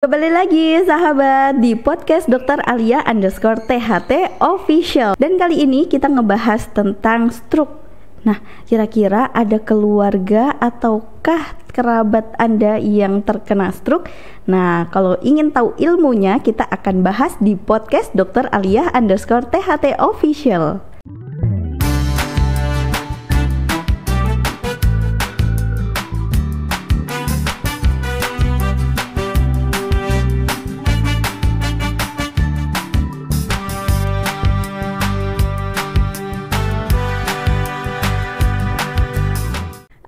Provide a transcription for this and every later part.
Kembali lagi sahabat di podcast Dr. Alia _THT official. Dan kali ini kita ngebahas tentang stroke. Nah, kira-kira ada keluarga ataukah kerabat Anda yang terkena stroke? Nah, kalau ingin tahu ilmunya, kita akan bahas di podcast Dr. Alia _THT official.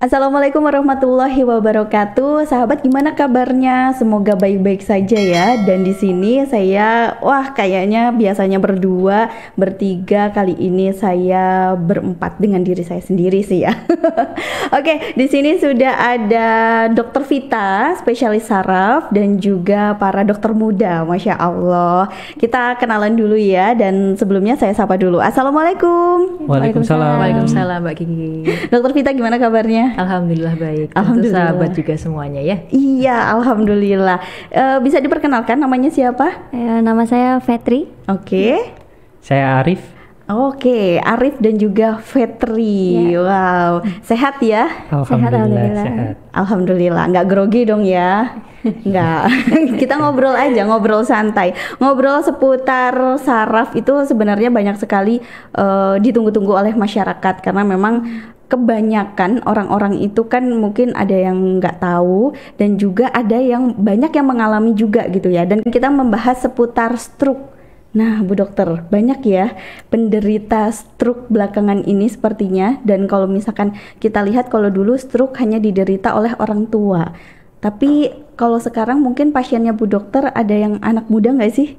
Assalamualaikum warahmatullahi wabarakatuh. Sahabat, gimana kabarnya? Semoga baik-baik saja ya. Dan di sini saya kayaknya biasanya berdua, bertiga, kali ini saya berempat dengan diri saya sendiri sih ya. Oke, di sini sudah ada Dokter Vita, spesialis saraf, dan juga para dokter muda. Masya Allah. Kita kenalan dulu ya, dan sebelumnya saya sapa dulu. Assalamualaikum. Waalaikumsalam. Waalaikumsalam Mbak Kiki. Dokter Vita, gimana kabarnya? Alhamdulillah baik. Alhamdulillah. Tentu sahabat juga semuanya ya. Iya, alhamdulillah. Bisa diperkenalkan namanya siapa? Nama saya Fetri. Oke. Saya Arif. Oke, Arif dan juga Fetri. Ya. Wow, sehat ya? Alhamdulillah. Sehat. Alhamdulillah, nggak grogi dong ya? Nggak. Kita ngobrol aja, ngobrol santai. Ngobrol seputar saraf itu sebenarnya banyak sekali ditunggu-tunggu oleh masyarakat, karena memang kebanyakan orang-orang itu kan mungkin ada yang nggak tahu dan juga ada yang banyak yang mengalami juga gitu ya. Dan kita membahas seputar stroke. Nah, Bu Dokter, banyak ya penderita stroke belakangan ini sepertinya. Dan kalau misalkan kita lihat, kalau dulu stroke hanya diderita oleh orang tua. Tapi kalau sekarang mungkin pasiennya Bu Dokter ada yang anak muda nggak sih?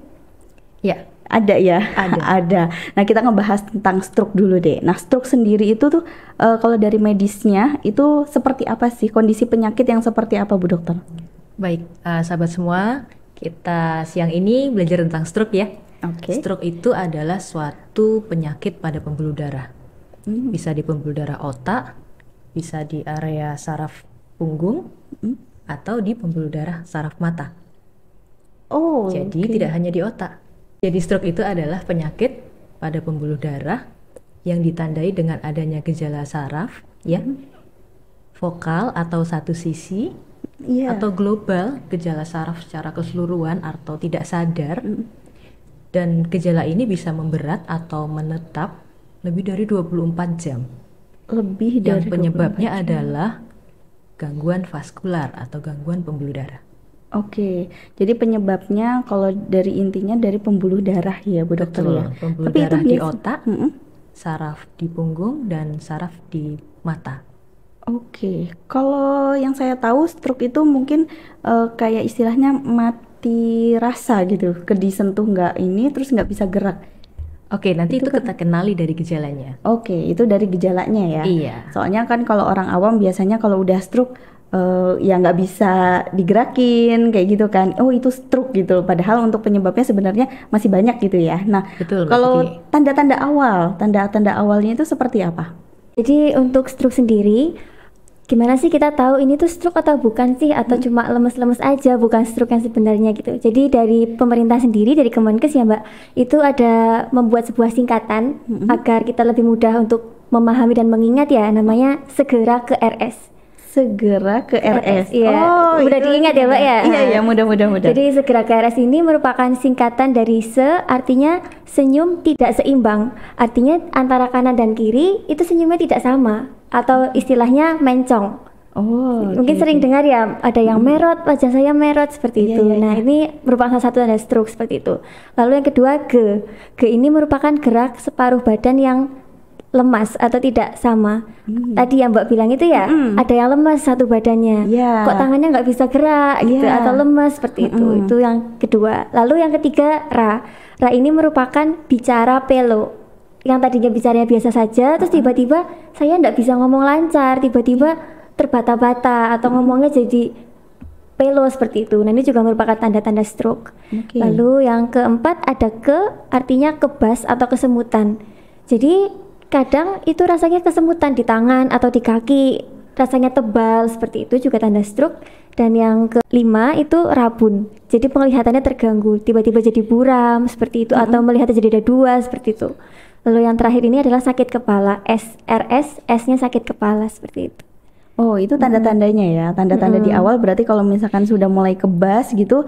Ya. Ada ya? Ada. Nah, kita ngebahas tentang stroke dulu deh. Nah, stroke sendiri itu tuh kalau dari medisnya itu seperti apa sih? Kondisi penyakit yang seperti apa, Bu Dokter? Baik, sahabat semua, kita siang ini belajar tentang stroke ya. Oke. Stroke itu adalah suatu penyakit pada pembuluh darah. Bisa di pembuluh darah otak, bisa di area saraf punggung, atau di pembuluh darah saraf mata. Oh, Jadi oke. tidak hanya di otak. Jadi stroke itu adalah penyakit pada pembuluh darah yang ditandai dengan adanya gejala saraf, ya, vokal atau satu sisi, Iya. atau global, gejala saraf secara keseluruhan atau tidak sadar. Dan gejala ini bisa memberat atau menetap lebih dari 24 jam. Lebih dari Yang penyebabnya 24 jam. adalah gangguan vaskular atau gangguan pembuluh darah. Oke, jadi penyebabnya kalau dari intinya dari pembuluh darah ya, Bu Dokter ya. Pembuluh Tapi darah itu di biasa- otak, saraf di punggung, dan saraf di mata. Oke, kalau yang saya tahu stroke itu mungkin kayak istilahnya mati rasa gitu, disentuh nggak ini terus nggak bisa gerak. Oke, nanti Itu itu kita kenali dari gejalanya. Oke, itu dari gejalanya ya. Iya. Soalnya kan kalau orang awam biasanya kalau udah stroke ya nggak bisa digerakin kayak gitu kan. Oh, itu stroke gitu. Padahal untuk penyebabnya sebenarnya masih banyak gitu ya. Nah, Betul, Mbak kalau Kiki. tanda-tanda awalnya itu seperti apa? Jadi untuk stroke sendiri, gimana sih kita tahu ini tuh stroke atau bukan sih? Atau cuma lemes-lemes aja, bukan stroke yang sebenarnya gitu. Jadi dari pemerintah sendiri, dari Kemenkes ya Mbak, itu ada membuat sebuah singkatan agar kita lebih mudah untuk memahami dan mengingat ya, namanya segera ke RS. Segera ke RS. Iya, Oh, mudah itu- diingat ya Mbak ya. Iya, mudah. Jadi segera ke RS ini merupakan singkatan dari artinya senyum tidak seimbang. Artinya antara kanan dan kiri itu senyumnya tidak sama, atau istilahnya mencong. Oh, Mungkin oke, sering oke. dengar ya, ada yang merot, wajah saya merot seperti Iya, itu. iya, Nah, iya. ini merupakan salah satu tanda stroke seperti itu. Lalu yang kedua G. G ini merupakan gerak separuh badan yang lemas atau tidak sama. Tadi yang Mbak bilang itu ya, ada yang lemas satu badannya. Iya. Kok tangannya nggak bisa gerak gitu, Iya. atau lemas seperti itu. Itu yang kedua. Lalu yang ketiga Ra. Ra ini merupakan bicara pelo. Yang tadinya bicaranya biasa saja, terus tiba-tiba saya nggak bisa ngomong lancar, tiba-tiba terbata-bata atau ngomongnya jadi pelo seperti itu. Nah, ini juga merupakan tanda-tanda stroke. Oke. Lalu yang keempat ada artinya kebas atau kesemutan. Jadi kadang itu rasanya kesemutan di tangan atau di kaki. rasanya tebal seperti itu juga tanda stroke. Dan yang kelima itu rabun, jadi penglihatannya terganggu, tiba-tiba jadi buram seperti itu, atau melihatnya jadi ada dua seperti itu. Lalu yang terakhir ini adalah sakit kepala, SRS, S-nya sakit kepala seperti itu. Oh, itu tanda-tandanya ya. Tanda-tanda di awal berarti kalau misalkan sudah mulai kebas gitu,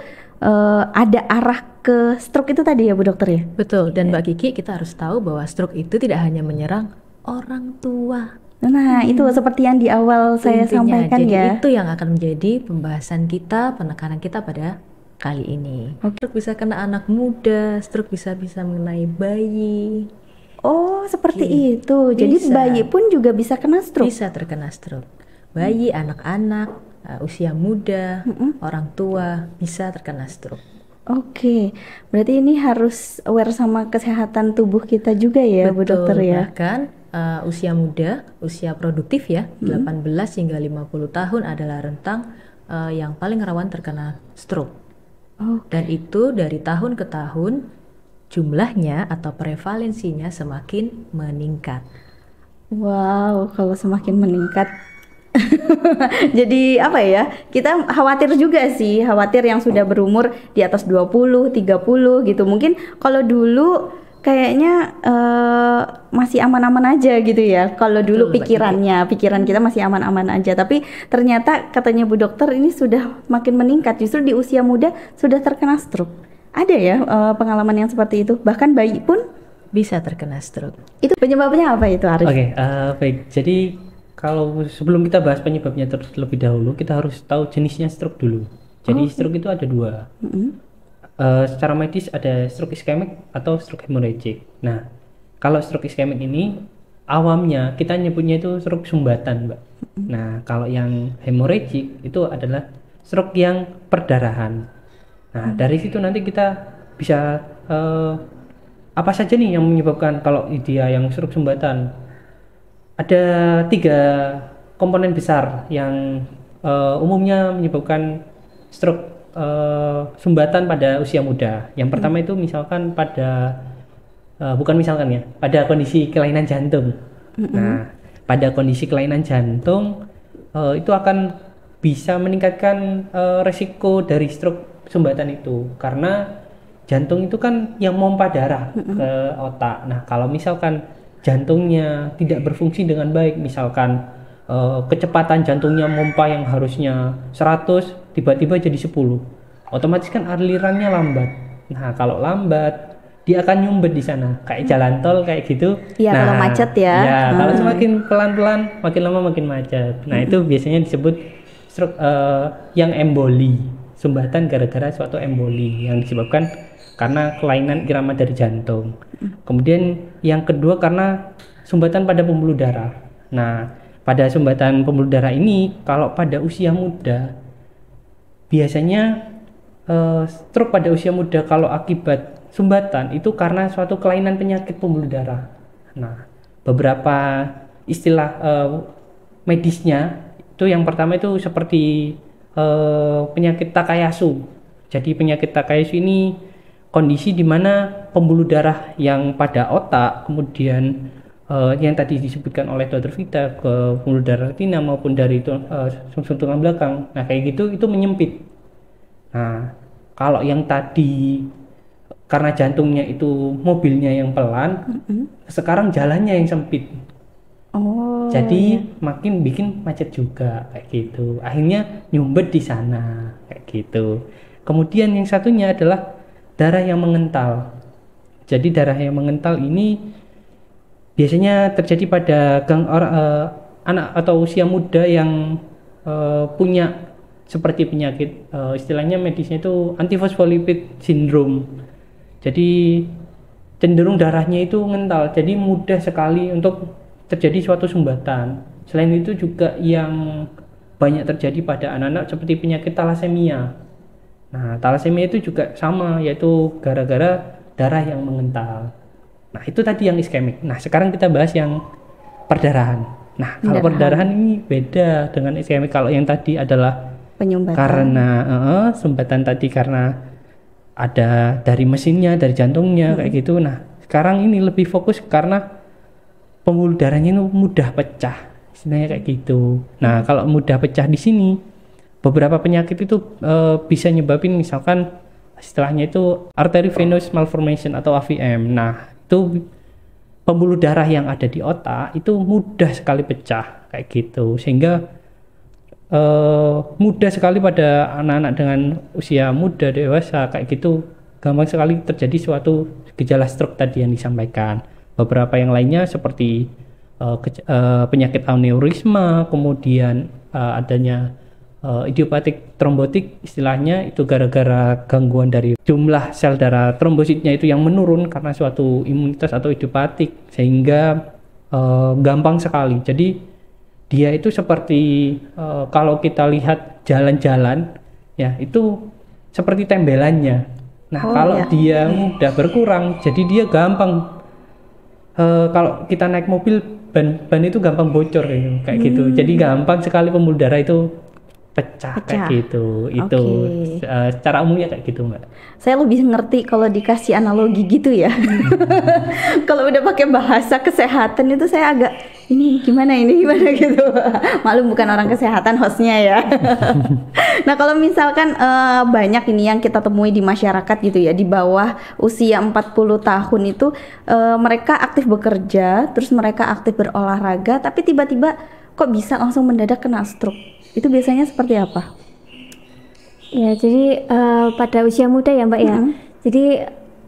ada arah ke stroke itu tadi ya Bu Dokter ya? Betul, dan Mbak Kiki, kita harus tahu bahwa stroke itu tidak hanya menyerang orang tua. Nah, itu seperti yang di awal saya Intinya, sampaikan jadi ya. itu yang akan menjadi pembahasan kita, penekanan kita pada kali ini. Stroke bisa kena anak muda, stroke bisa mengenai bayi, Oh, seperti itu. Jadi Bisa. bayi pun juga bisa kena stroke. bisa terkena stroke. Bayi, anak-anak, usia muda, orang tua bisa terkena stroke. Oke, berarti ini harus aware sama kesehatan tubuh kita juga ya, Bu Betul, Dokter ya. bahkan usia muda, usia produktif ya, 18 hingga 50 tahun adalah rentang yang paling rawan terkena stroke. Oh, Dan itu dari tahun ke tahun jumlahnya atau prevalensinya semakin meningkat. wow, kalau semakin meningkat. Jadi apa ya? Kita khawatir juga sih, khawatir yang sudah berumur di atas 20, 30 gitu. Mungkin kalau dulu kayaknya masih aman-aman aja gitu ya. Kalau dulu Betul, Mbak pikiran kita masih aman-aman aja. Tapi ternyata katanya Bu Dokter ini sudah makin meningkat. Justru di usia muda sudah terkena stroke. Ada ya pengalaman yang seperti itu. Bahkan bayi pun Bisa terkena stroke. itu penyebabnya apa itu, Arif? Oke, baik. Jadi kalau sebelum kita bahas penyebabnya terlebih dahulu, kita harus tahu jenisnya stroke dulu. Jadi stroke itu ada dua. Secara medis ada stroke iskemik atau stroke hemorrhagic. Nah, kalau stroke iskemik ini awamnya kita nyebutnya itu stroke sumbatan, Mbak. Nah, kalau yang hemorrhagic itu adalah stroke yang perdarahan. Nah, dari situ nanti kita bisa apa saja nih yang menyebabkan kalau dia yang stroke sumbatan. Ada 3 komponen besar yang umumnya menyebabkan stroke sumbatan pada usia muda. Yang pertama itu misalkan pada pada kondisi kelainan jantung. Nah, pada kondisi kelainan jantung itu akan bisa meningkatkan resiko dari stroke sumbatan itu, karena jantung itu kan yang memompa darah ke otak. Nah, kalau misalkan jantungnya tidak berfungsi dengan baik, misalkan kecepatan jantungnya memompa yang harusnya 100 tiba-tiba jadi 10, otomatis kan alirannya lambat. Nah, kalau lambat dia akan nyumbet di sana kayak jalan tol kayak gitu. Iya, Nah, kalau macet ya. Ya, kalau semakin pelan-pelan makin lama makin macet. Nah, itu biasanya disebut stroke yang emboli, sumbatan gara-gara suatu emboli yang disebabkan karena kelainan irama dari jantung. Kemudian yang kedua karena sumbatan pada pembuluh darah. Nah, pada sumbatan pembuluh darah ini kalau pada usia muda biasanya stroke pada usia muda kalau akibat sumbatan itu karena suatu kelainan penyakit pembuluh darah. Nah, beberapa istilah medisnya itu yang pertama itu seperti penyakit Takayasu. Jadi penyakit Takayasu ini kondisi di mana pembuluh darah yang pada otak, kemudian yang tadi disebutkan oleh Dr. Vita ke pembuluh darah retina maupun dari sumsum tulang belakang. Nah, kayak gitu itu menyempit. Nah, kalau yang tadi karena jantungnya itu mobilnya yang pelan, sekarang jalannya yang sempit. Oh. Jadi makin bikin macet juga kayak gitu. Akhirnya nyumbet di sana kayak gitu. Kemudian yang satunya adalah darah yang mengental. Jadi darah yang mengental ini biasanya terjadi pada anak atau usia muda yang punya seperti penyakit istilahnya medisnya itu antifosfolipid syndrome. Jadi cenderung darahnya itu mengental. Jadi mudah sekali untuk terjadi suatu sumbatan. Selain itu juga yang banyak terjadi pada anak-anak seperti penyakit talasemia. Nah, talasemia itu juga sama, yaitu gara-gara darah yang mengental. Nah, itu tadi yang iskemik. Nah, sekarang kita bahas yang perdarahan. Nah, kalau perdarahan ini beda dengan iskemik. Kalau yang tadi adalah Penyumbatan. karena sumbatan tadi karena ada dari mesinnya, dari jantungnya kayak gitu. Nah, sekarang ini lebih fokus karena pembuluh darahnya itu mudah pecah. istilahnya kayak gitu. Nah, kalau mudah pecah di sini, beberapa penyakit itu bisa nyebabin misalkan istilahnya itu arteriovenous malformation atau AVM. Nah, itu pembuluh darah yang ada di otak itu mudah sekali pecah kayak gitu, sehingga mudah sekali pada anak-anak dengan usia muda dewasa kayak gitu, gampang sekali terjadi suatu gejala stroke tadi yang disampaikan. Beberapa yang lainnya seperti penyakit aneurisma, kemudian adanya idiopatik trombotik, istilahnya itu gara-gara gangguan dari jumlah sel darah trombositnya itu yang menurun karena suatu imunitas atau idiopatik, sehingga gampang sekali. Jadi dia itu seperti kalau kita lihat jalan-jalan ya, itu seperti tembelannya. Nah, kalau dia mudah berkurang, jadi dia gampang. Kalau kita naik mobil, ban itu gampang bocor kayak gitu. Jadi gampang sekali pembuluh darah itu pecah kayak gitu. Itu secara umumnya kayak gitu, Mbak. Saya lebih ngerti kalau dikasih analogi gitu ya. Kalau udah pakai bahasa kesehatan itu saya agak ini gimana gitu. Maklum bukan orang kesehatan hostnya ya. Nah, kalau misalkan banyak ini yang kita temui di masyarakat gitu ya, di bawah usia 40 tahun itu mereka aktif bekerja, terus mereka aktif berolahraga, tapi tiba-tiba kok bisa langsung mendadak kena stroke. Itu biasanya seperti apa? Ya, jadi pada usia muda ya Mbak ya. Jadi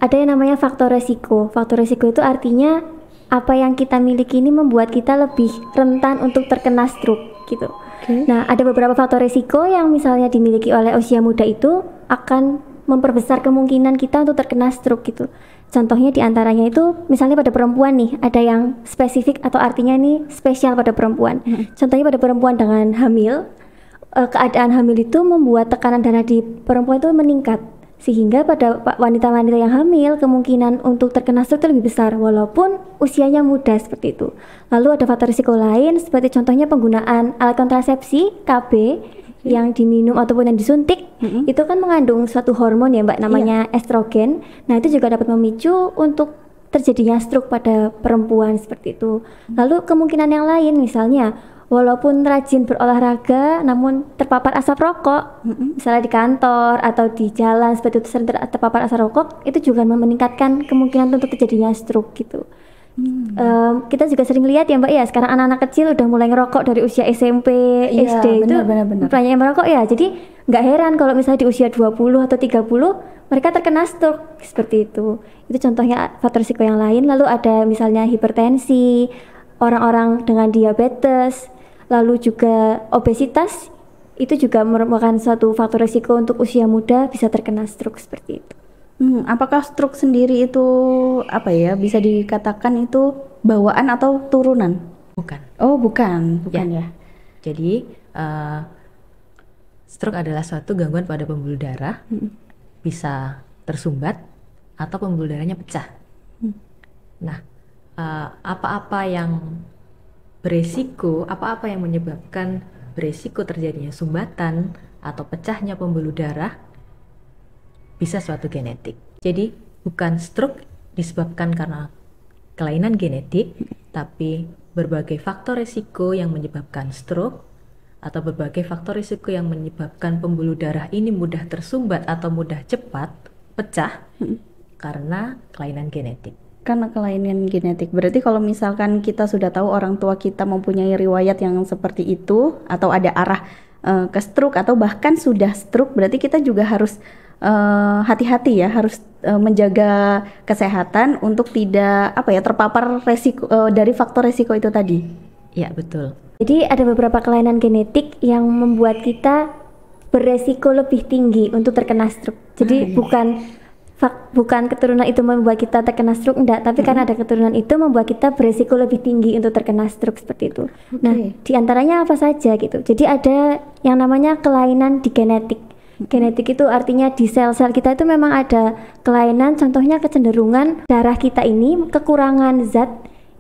ada yang namanya faktor resiko. Faktor resiko itu artinya apa yang kita miliki ini membuat kita lebih rentan untuk terkena stroke gitu. Nah, ada beberapa faktor resiko yang misalnya dimiliki oleh usia muda itu akan memperbesar kemungkinan kita untuk terkena stroke gitu. Contohnya diantaranya itu misalnya pada perempuan nih, ada yang spesifik atau artinya ini spesial pada perempuan. Contohnya pada perempuan dengan hamil, keadaan hamil itu membuat tekanan darah di perempuan itu meningkat, sehingga pada wanita-wanita yang hamil kemungkinan untuk terkena stroke itu lebih besar walaupun usianya muda seperti itu. Lalu ada faktor risiko lain seperti contohnya penggunaan alat kontrasepsi KB yang diminum ataupun yang disuntik, itu kan mengandung suatu hormon ya Mbak, namanya estrogen. Nah, itu juga dapat memicu untuk terjadinya stroke pada perempuan seperti itu. Lalu kemungkinan yang lain misalnya walaupun rajin berolahraga namun terpapar asap rokok, misalnya di kantor atau di jalan seperti itu sering terpapar asap rokok, itu juga meningkatkan kemungkinan untuk terjadinya stroke gitu. Kita juga sering lihat ya Mbak ya, sekarang anak-anak kecil udah mulai ngerokok dari usia SMP, SD, itu banyak yang merokok ya. Jadi nggak heran kalau misalnya di usia 20 atau 30 mereka terkena stroke seperti itu. Itu contohnya faktor risiko yang lain. Lalu ada misalnya hipertensi, orang-orang dengan diabetes, lalu juga obesitas, itu juga merupakan suatu faktor risiko untuk usia muda bisa terkena stroke seperti itu. Apakah stroke sendiri itu apa ya, bisa dikatakan itu bawaan atau turunan? Bukan. Oh, bukan ya. Jadi stroke adalah suatu gangguan pada pembuluh darah, bisa tersumbat atau pembuluh darahnya pecah. Nah, apa-apa yang beresiko, apa-apa yang menyebabkan beresiko terjadinya sumbatan atau pecahnya pembuluh darah bisa suatu genetik. Jadi bukan stroke disebabkan karena kelainan genetik, tapi berbagai faktor risiko yang menyebabkan stroke atau berbagai faktor risiko yang menyebabkan pembuluh darah ini mudah tersumbat atau mudah cepat pecah karena kelainan genetik. Karena kelainan genetik. Berarti kalau misalkan kita sudah tahu orang tua kita mempunyai riwayat yang seperti itu atau ada arah ke stroke atau bahkan sudah stroke, berarti kita juga harus hati-hati ya, harus menjaga kesehatan untuk tidak terpapar resiko dari faktor resiko itu tadi. Ya, betul. Jadi ada beberapa kelainan genetik yang membuat kita beresiko lebih tinggi untuk terkena stroke. Jadi bukan keturunan itu membuat kita terkena stroke, enggak, tapi karena ada keturunan itu membuat kita beresiko lebih tinggi untuk terkena stroke seperti itu. Nah, diantaranya apa saja gitu. Jadi ada yang namanya kelainan di genetik. Genetik itu artinya di sel-sel kita itu memang ada kelainan, contohnya kecenderungan darah kita ini kekurangan zat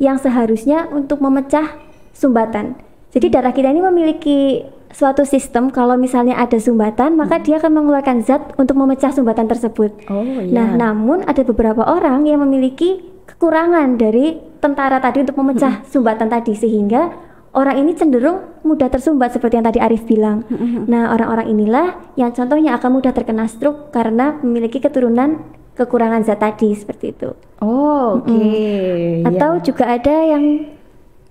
yang seharusnya untuk memecah sumbatan. Jadi darah kita ini memiliki suatu sistem, kalau misalnya ada sumbatan maka dia akan mengeluarkan zat untuk memecah sumbatan tersebut. Nah, namun ada beberapa orang yang memiliki kekurangan dari tentara tadi untuk memecah sumbatan tadi, sehingga orang ini cenderung mudah tersumbat seperti yang tadi Arif bilang. Nah, orang-orang inilah yang contohnya akan mudah terkena stroke karena memiliki keturunan kekurangan zat tadi seperti itu. Oh, oke. Atau juga ada yang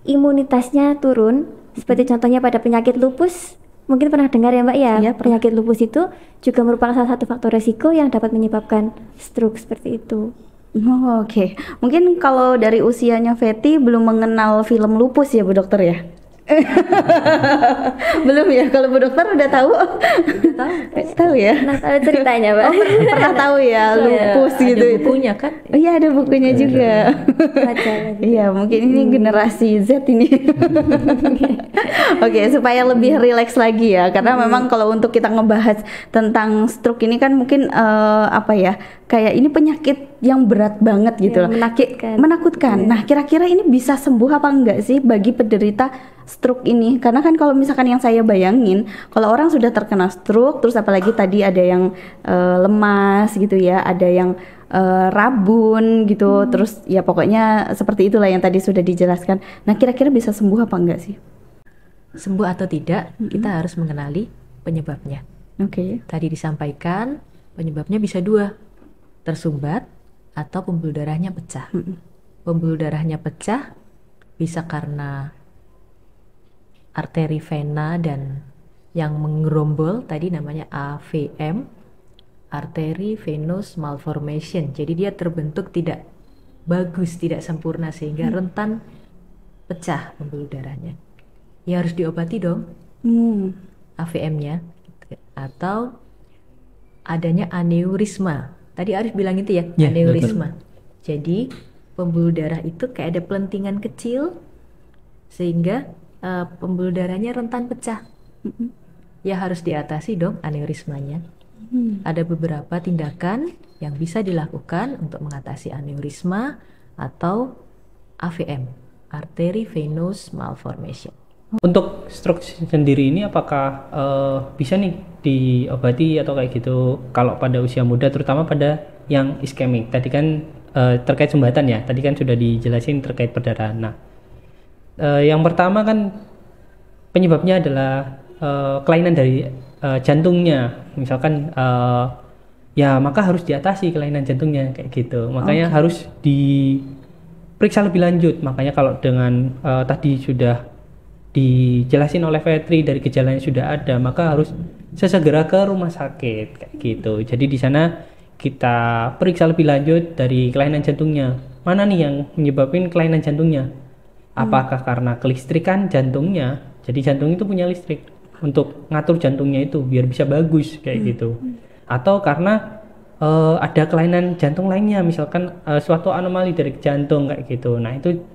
imunitasnya turun, seperti contohnya pada penyakit lupus. Mungkin pernah dengar ya Mbak ya, Iya, penyakit lupus itu juga merupakan salah satu faktor resiko yang dapat menyebabkan stroke seperti itu. Oh, oke. Mungkin kalau dari usianya Fetty belum mengenal film lupus ya Bu Dokter ya? Belum ya? Kalau Bu Dokter udah tahu? Tahu ya? Nah, tahu ceritanya Mbak. Pernah tahu ya lupus Ada gitu. bukunya kan? Oh, iya, ada bukunya juga. Baca lagi. Iya, mungkin ini generasi Z ini. Oke, supaya lebih rileks lagi ya, karena memang kalau untuk kita ngebahas tentang stroke ini kan mungkin apa ya, kayak ini penyakit yang berat banget gitu loh. Menakutkan. Menakutkan. Nah, kira-kira ini bisa sembuh apa enggak sih bagi penderita stroke ini? Karena kan kalau misalkan yang saya bayangin, kalau orang sudah terkena stroke, terus apalagi tadi ada yang lemas gitu ya, ada yang rabun gitu, terus ya pokoknya seperti itulah yang tadi sudah dijelaskan. Nah, kira-kira bisa sembuh apa enggak sih? Sembuh atau tidak, kita harus mengenali penyebabnya. Oke. Tadi disampaikan penyebabnya bisa dua, tersumbat atau pembuluh darahnya pecah. Pembuluh darahnya pecah bisa karena arteri vena dan yang menggerombol tadi namanya AVM, arteri venous malformation. Jadi dia terbentuk tidak bagus, tidak sempurna sehingga rentan pecah pembuluh darahnya. Ya harus diobati dong AVM-nya. Atau adanya aneurisma. Tadi Arif bilang itu ya, Ya, aneurisma. Jadi pembuluh darah itu kayak ada pelentingan kecil sehingga pembuluh darahnya rentan pecah. Ya harus diatasi dong aneurismanya. Ada beberapa tindakan yang bisa dilakukan untuk mengatasi aneurisma atau AVM, arteri venous malformation. Untuk stroke sendiri ini apakah bisa nih diobati atau kayak gitu kalau pada usia muda, terutama pada yang iskemik? Tadi kan terkait sumbatan ya, tadi kan sudah dijelasin terkait perdarahan. Nah, yang pertama kan penyebabnya adalah kelainan dari jantungnya, misalkan ya maka harus diatasi kelainan jantungnya kayak gitu. Makanya harus diperiksa lebih lanjut. Makanya kalau dengan tadi sudah dijelasin oleh Fetri dari gejalanya sudah ada, maka harus sesegera ke rumah sakit kayak gitu. Jadi di sana kita periksa lebih lanjut dari kelainan jantungnya. Mana nih yang menyebabkan kelainan jantungnya? Apakah karena kelistrikan jantungnya? Jadi jantung itu punya listrik untuk ngatur jantungnya itu biar bisa bagus kayak gitu. Atau karena ada kelainan jantung lainnya, misalkan suatu anomali dari jantung kayak gitu. Nah itu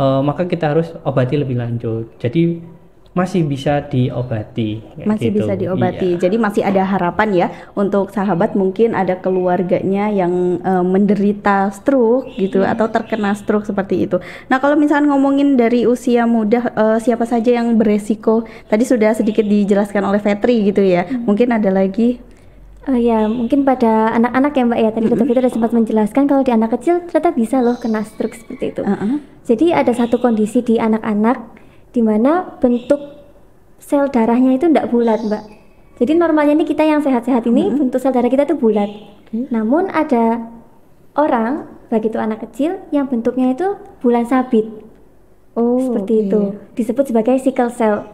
maka kita harus obati lebih lanjut. Jadi masih bisa diobati kayak Masih gitu. bisa diobati. Iya. Jadi masih ada harapan ya untuk sahabat, mungkin ada keluarganya yang menderita stroke gitu atau terkena stroke seperti itu. Nah, kalau misalkan ngomongin dari usia muda, siapa saja yang beresiko? Tadi sudah sedikit dijelaskan oleh Fetri gitu ya. Mungkin ada lagi. Ya, mungkin pada anak-anak ya Mbak ya, tadi Dr. Fitri sudah sempat menjelaskan kalau di anak kecil ternyata bisa loh kena stroke seperti itu. Jadi ada satu kondisi di anak-anak di mana bentuk sel darahnya itu tidak bulat Mbak. Jadi normalnya ini kita yang sehat-sehat ini bentuk sel darah kita itu bulat. Namun ada orang, baik itu anak kecil, yang bentuknya itu bulan sabit. Seperti itu, disebut sebagai sickle cell.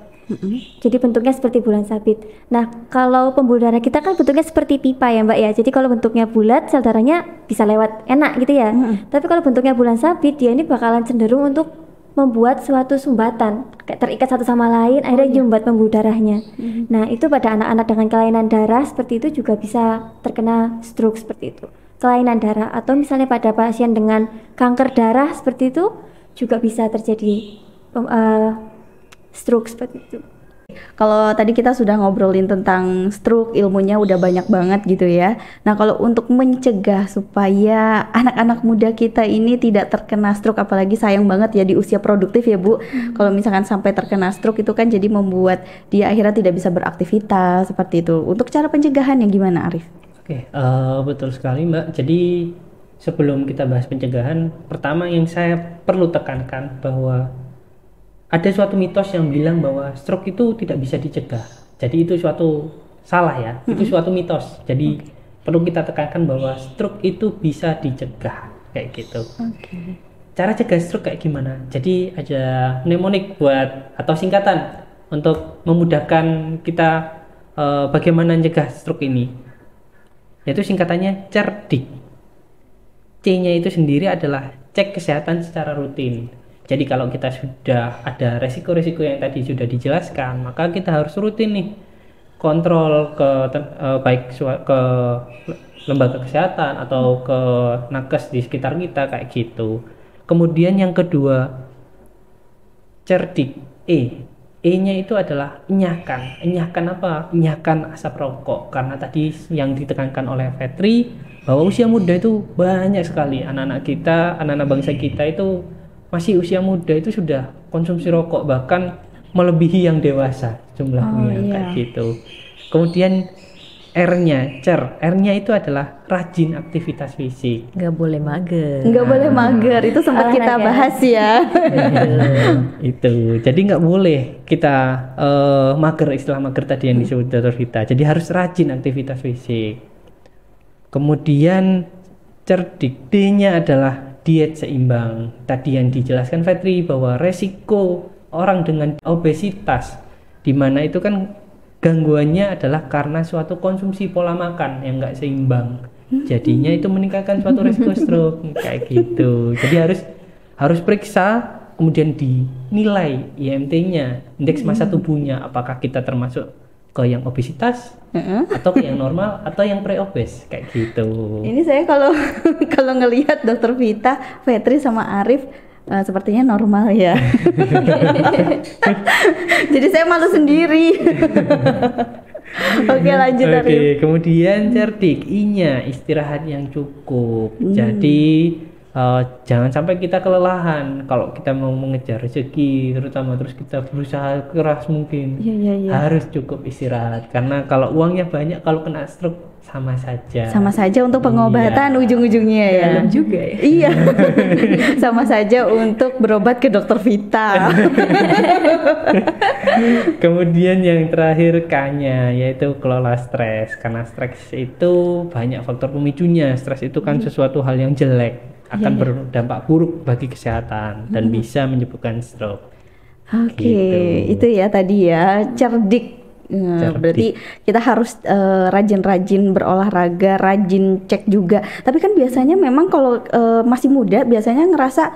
Jadi bentuknya seperti bulan sabit. Nah, kalau pembuluh darah kita kan bentuknya seperti pipa ya Mbak ya. Jadi kalau bentuknya bulat, sel darahnya bisa lewat enak gitu ya. Tapi kalau bentuknya bulan sabit, dia ini bakalan cenderung untuk membuat suatu sumbatan, kayak terikat satu sama lain, akhirnya nyumbat pembuluh darahnya. Nah, itu pada anak-anak dengan kelainan darah seperti itu juga bisa terkena stroke seperti itu. Kelainan darah, atau misalnya pada pasien dengan kanker darah seperti itu juga bisa terjadi stroke seperti itu. Kalau tadi kita sudah ngobrolin tentang stroke, ilmunya udah banyak banget gitu ya. Nah, kalau untuk mencegah supaya anak-anak muda kita ini tidak terkena stroke, apalagi sayang banget ya di usia produktif ya Bu. Kalau misalkan sampai terkena stroke itu kan jadi membuat dia akhirnya tidak bisa beraktivitas seperti itu. Untuk cara pencegahannya gimana, Arif? Oke, betul sekali Mbak. Jadi sebelum kita bahas pencegahan, pertama yang saya perlu tekankan bahwa ada suatu mitos yang bilang bahwa stroke itu tidak bisa dicegah. Jadi itu suatu salah ya. Itu suatu mitos. Jadi perlu kita tekankan bahwa stroke itu bisa dicegah kayak gitu. Cara cegah stroke kayak gimana? Jadi ada mnemonik buat atau singkatan untuk memudahkan kita bagaimana mencegah stroke ini. Yaitu singkatannya CERDIC. C-nya itu sendiri adalah cek kesehatan secara rutin. Jadi kalau kita sudah ada resiko-resiko yang tadi sudah dijelaskan, maka kita harus rutin nih kontrol ke baik ke lembaga kesehatan atau ke nakes di sekitar kita kayak gitu. Kemudian yang kedua, cerdik E-nya itu adalah enyahkan. Enyahkan apa? Enyahkan asap rokok. Karena tadi yang ditekankan oleh Fetri bahwa usia muda itu banyak sekali anak-anak kita, anak-anak bangsa kita itu masih usia muda itu sudah konsumsi rokok, bahkan melebihi yang dewasa jumlahnya kayak gitu. Kemudian R-nya, R-nya itu adalah rajin aktivitas fisik. Nggak boleh mager. Nggak boleh mager, itu sempat kita bahas ya. Itu, jadi nggak boleh kita mager, istilah mager tadi yang disebut Dr. Vita. Jadi harus rajin aktivitas fisik. Kemudian cerdik, D-nya adalah diet seimbang. Tadi yang dijelaskan Fetri bahwa resiko orang dengan obesitas, di mana itu kan gangguannya adalah karena suatu konsumsi pola makan yang nggak seimbang. Jadinya itu meningkatkan suatu resiko stroke kayak gitu. Jadi harus periksa, kemudian dinilai IMT-nya, indeks massa tubuhnya, apakah kita termasuk ke yang obesitas atau ke yang normal atau yang pre-obes kayak gitu. Ini saya kalau ngelihat Dokter Vita, Fetri sama Arif sepertinya normal ya. Jadi saya malu sendiri. Oke, lanjut Arif. Kemudian cerdik, I-nya istirahat yang cukup. Jadi jangan sampai kita kelelahan kalau kita mau mengejar rezeki, terutama terus kita berusaha keras mungkin. Harus cukup istirahat, karena kalau uangnya banyak, kalau kena stroke sama saja untuk pengobatan ujung-ujungnya ya. Dalam juga ya. Iya. Sama saja untuk berobat ke Dokter Vita. Kemudian yang terakhir K-nya, yaitu kelola stres. Karena stres itu banyak faktor pemicunya. Stres itu kan sesuatu hal yang jelek, akan berdampak buruk bagi kesehatan dan bisa menyebabkan stroke. Oke, itu ya tadi ya, cerdik. Berarti kita harus rajin-rajin berolahraga, rajin cek juga. Tapi kan biasanya memang kalau masih muda biasanya ngerasa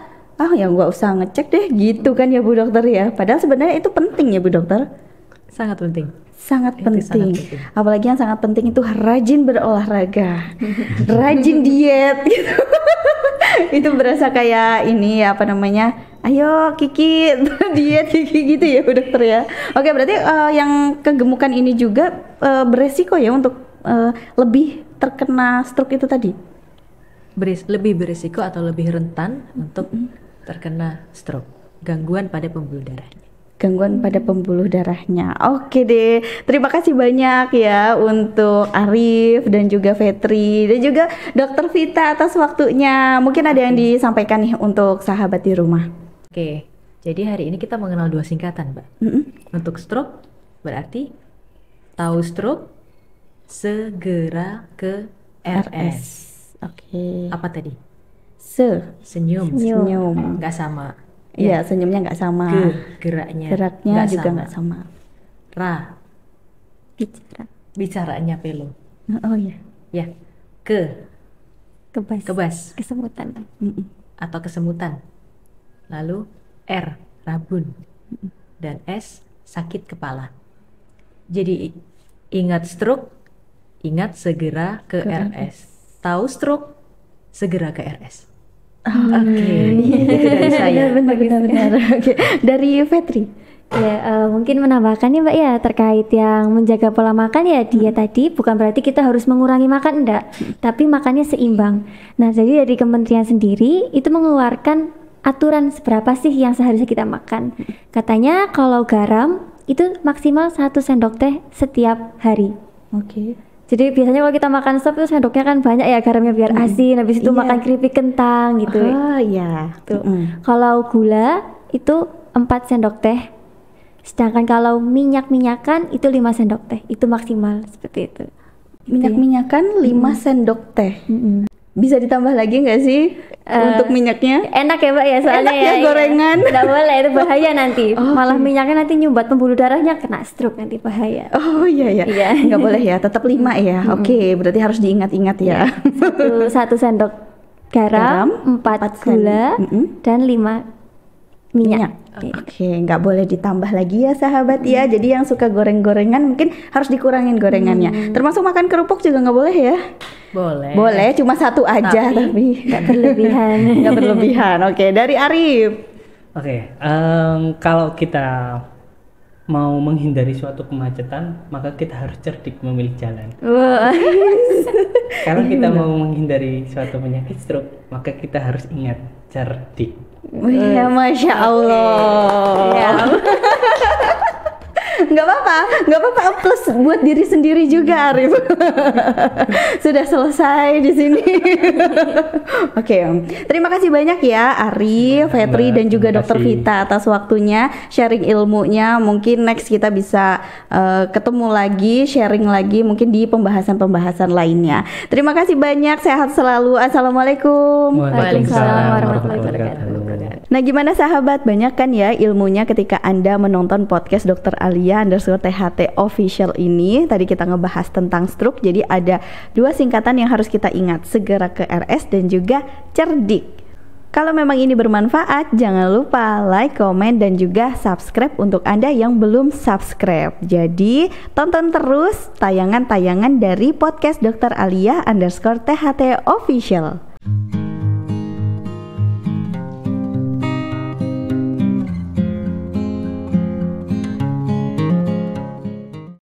ya nggak usah ngecek deh gitu kan ya Bu Dokter ya. Padahal sebenarnya itu penting ya Bu Dokter. Sangat penting. Sangat penting. Apalagi yang sangat penting itu rajin berolahraga, rajin diet gitu. Itu berasa kayak ini apa namanya, ayo Kiki diet Kiki gitu ya Bu Dokter ya. Oke, berarti yang kegemukan ini juga beresiko ya untuk lebih terkena stroke itu tadi. Lebih berisiko atau lebih rentan untuk terkena stroke, gangguan pada pembuluh darahnya. Gangguan pada pembuluh darahnya. Oke deh, terima kasih banyak ya untuk Arif dan juga Fetri dan juga Dokter Vita atas waktunya. Mungkin ada yang disampaikan nih untuk sahabat di rumah. Oke, jadi hari ini kita mengenal 2 singkatan, Mbak. Untuk stroke berarti tahu stroke, segera ke RS. Oke. Apa tadi? Senyum. Nggak sama. Iya, senyumnya nggak sama. Geraknya juga nggak sama. Bicaranya pelo. Oh iya. Ya. Kebas. Kesemutan. Atau kesemutan. Lalu R, rabun. Dan S, sakit kepala. Jadi ingat stroke, ingat segera ke RS. Tahu stroke, segera ke RS. Oke, itu dari saya. Benar. Oke, dari Fetri. Ya, mungkin menambahkan nih Mbak ya terkait yang menjaga pola makan ya dia tadi bukan berarti kita harus mengurangi makan enggak, tapi makannya seimbang. Nah, jadi dari kementerian sendiri itu mengeluarkan aturan seberapa sih yang seharusnya kita makan. Katanya kalau garam itu maksimal 1 sendok teh setiap hari. Oke. Jadi biasanya kalau kita makan sop itu sendoknya kan banyak ya garamnya biar asin, habis itu makan keripik kentang gitu. Oh iya. Tuh. Kalau gula itu 4 sendok teh. Sedangkan kalau minyak-minyakan itu 5 sendok teh. Itu maksimal seperti itu. Minyak-minyakan 5 sendok teh. Bisa ditambah lagi nggak sih untuk minyaknya? Enak ya Mbak ya soalnya Enak ya gorengan. Nggak boleh, itu bahaya nanti. Malah minyaknya nanti nyumbat pembuluh darahnya, kena stroke nanti bahaya. Oh iya. Nggak boleh ya, tetap 5 ya. Oke, berarti harus diingat-ingat ya. Satu sendok garam, 4 gula, dan 5 minyak. Oke, nggak boleh ditambah lagi ya sahabat ya. Jadi yang suka goreng-gorengan mungkin harus dikurangin gorengannya. Termasuk makan kerupuk juga nggak boleh ya? Boleh. Boleh, cuma 1 aja tapi Nggak berlebihan. nggak berlebihan. Oke, dari Arif. Oke, kalau kita mau menghindari suatu kemacetan, maka kita harus cerdik memilih jalan. Wah. Kalau kita mau menghindari suatu penyakit stroke, maka kita harus ingat cerdik. Ya, Masya Allah. Nggak apa-apa, plus buat diri sendiri juga Arif. Sudah selesai di sini. Oke, terima kasih banyak ya Arif, Fetri dan juga Dr. Vita atas waktunya, sharing ilmunya. Mungkin next kita bisa ketemu lagi, sharing lagi mungkin di pembahasan-pembahasan lainnya. Terima kasih banyak, sehat selalu. Assalamualaikum. Waalaikumsalam warahmatullahi wabarakatuh. Nah, gimana sahabat? Banyak kan ya ilmunya ketika Anda menonton podcast Dr. Alia_THT official ini. Tadi kita ngebahas tentang stroke, jadi ada 2 singkatan yang harus kita ingat, segera ke RS dan juga cerdik. Kalau memang ini bermanfaat, jangan lupa like, komen, dan juga subscribe untuk Anda yang belum subscribe. Jadi tonton terus tayangan-tayangan dari podcast Dr. Alia_THT official.